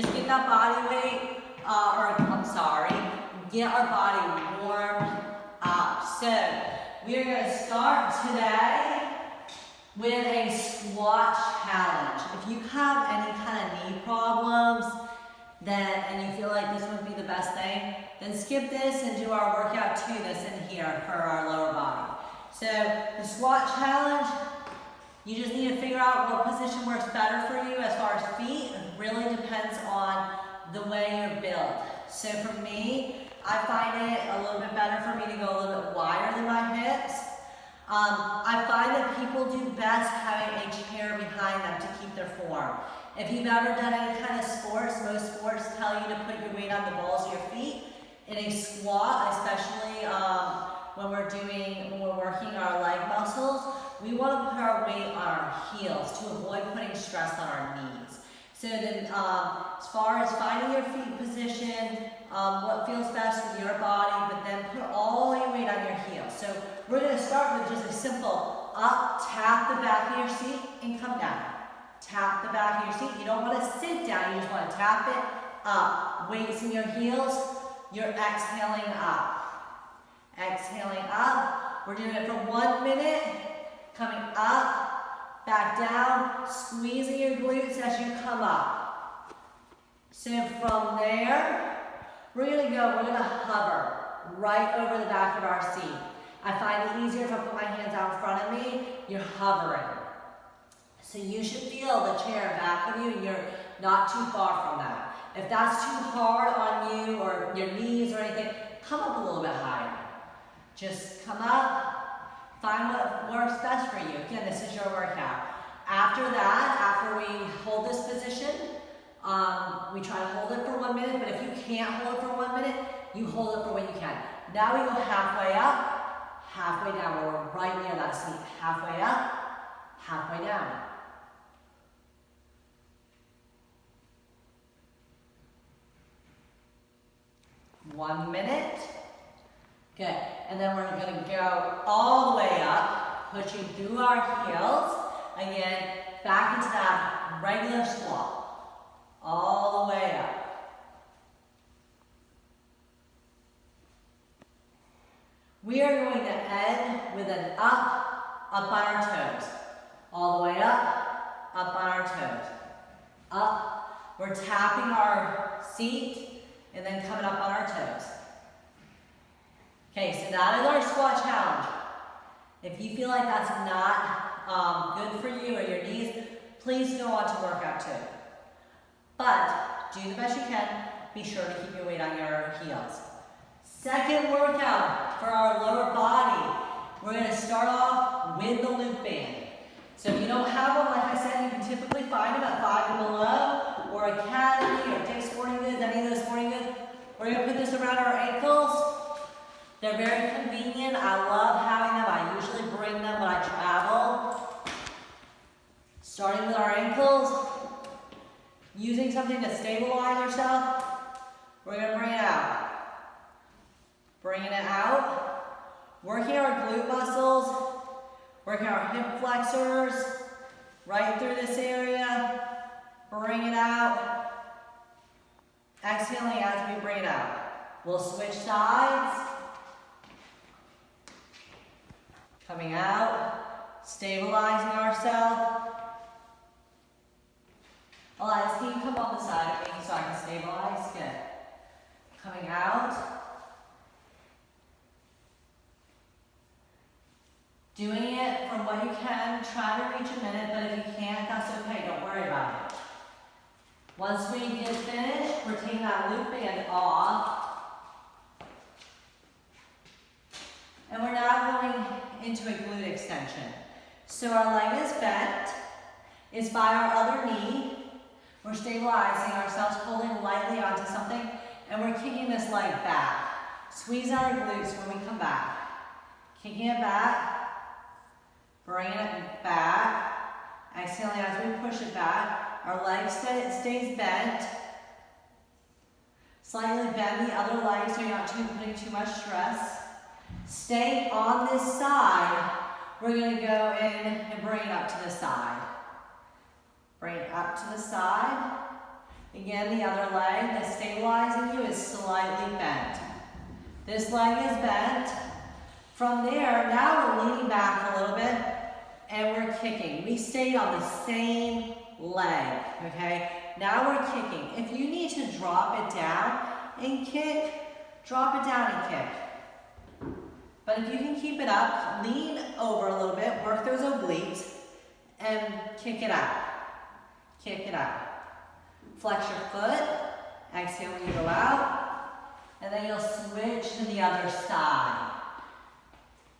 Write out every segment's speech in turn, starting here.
Just get that body weight, get our body warmed up. So we're gonna start today with a squat challenge. If you have any kind of knee problems, and you feel like this would be the best thing, then skip this and do our workout to this in here for our lower body. So the squat challenge, you just need to figure out what position works better for you as far as feet. It really depends on the way you're built. So for me, I find it a little bit better for me to go a little bit wider than my hips. I find that people do best having a chair behind them to keep their form. If you've ever done any kind of sports, most sports tell you to put your weight on the balls of your feet. In a squat, especially when we're working our leg muscles, we want to put our weight on our heels to avoid putting stress on our knees. So then, as far as finding your feet position, what feels best with your body, but then put all your weight on your heels. So we're going to start with just a simple up, tap the back of your seat, and come down. Tap the back of your seat. You don't want to sit down, you just want to tap it up. Weights in your heels, you're exhaling up. Exhaling up. We're doing it for 1 minute. Coming up, back down, squeezing your glutes as you come up. So from there, we're going to hover right over the back of our seat. I find it easier if I put my hands out in front of me, you're hovering. So you should feel the chair back of you and you're not too far from that. If that's too hard on you or your knees or anything, come up a little bit higher. Just come up, find what works best for you. Again, this is your workout. After that, after we hold this position, we try to hold it for 1 minute, but if you can't hold it for 1 minute, you hold it for when you can. Now we go halfway up, halfway down. We're right near that seat. Halfway up, halfway down. One minute. Good. And then we're going to go all the way up, pushing through our heels. Again, back into that regular squat. All the way up. We are going to end with an up on our toes. All the way up on our toes. Up. We're tapping our seat and then coming up on our toes. Okay, so that is our squat challenge. If you feel like that's not good for you or your knees, please go on to workout 2. But do the best you can. Be sure to keep your weight on your heels. Second workout for our lower body. We're going to start off with the loop band. So if you don't have one, like I said, you can typically find them at Five and Below or Academy or Dick's Sporting Goods, any of those sporting goods. We're going to put this around our ankles. They're very convenient. I love having them. I usually bring them when I travel. Starting with our ankles. Using something to stabilize yourself, we're going to bring it out. Bringing it out. Working our glute muscles. Working our hip flexors. Right through this area. Bring it out. Exhaling as we bring it out. We'll switch sides. Coming out. Stabilizing ourselves. Elias, can you come on the side of me so I can stabilize? Good. Coming out. Doing it from what you can. Try to reach a minute, but if you can't, that's okay. Don't worry about it. Once we get finished, we're taking that loop band off. And we're now going into a glute extension. So our leg is bent. It's by our other knee. We're stabilizing ourselves, holding lightly onto something, and we're kicking this leg back. Squeeze our glutes when we come back. Kicking it back, bringing it back, exhaling as we push it back. Our leg stays bent. Slightly bend the other leg so you're not putting too much stress. Stay on this side. We're going to go in and bring it up to the side. Bring it up to the side. Again, the other leg that's stabilizing you is slightly bent. This leg is bent. From there, now we're leaning back a little bit and we're kicking. We stayed on the same leg, okay? Now we're kicking. If you need to drop it down and kick, drop it down and kick. But if you can keep it up, lean over a little bit, work those obliques, and kick it out. Kick it out. Flex your foot, exhale when you go out, and then you'll switch to the other side.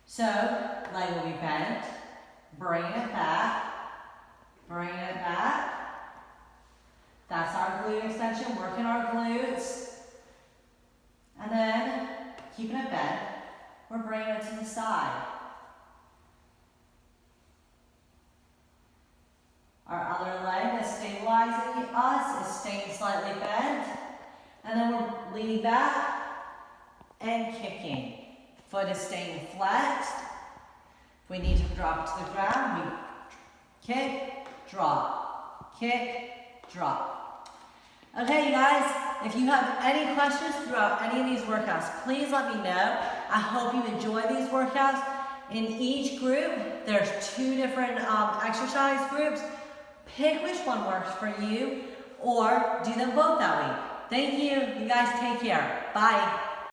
So, leg will be bent, bring it back, bring it back. That's our glute extension, working our glutes. And then, keeping it bent, we're bringing it to the side. Our other leg that's stabilizing us is staying slightly bent. And then we're leaning back and kicking. Foot is staying flexed. If we need to drop it to the ground, we kick, drop, kick, drop. Okay, you guys, if you have any questions throughout any of these workouts, please let me know. I hope you enjoy these workouts. In each group, there's 2 different exercise groups. Pick which one works for you or do them both that week. Thank you. You guys take care. Bye.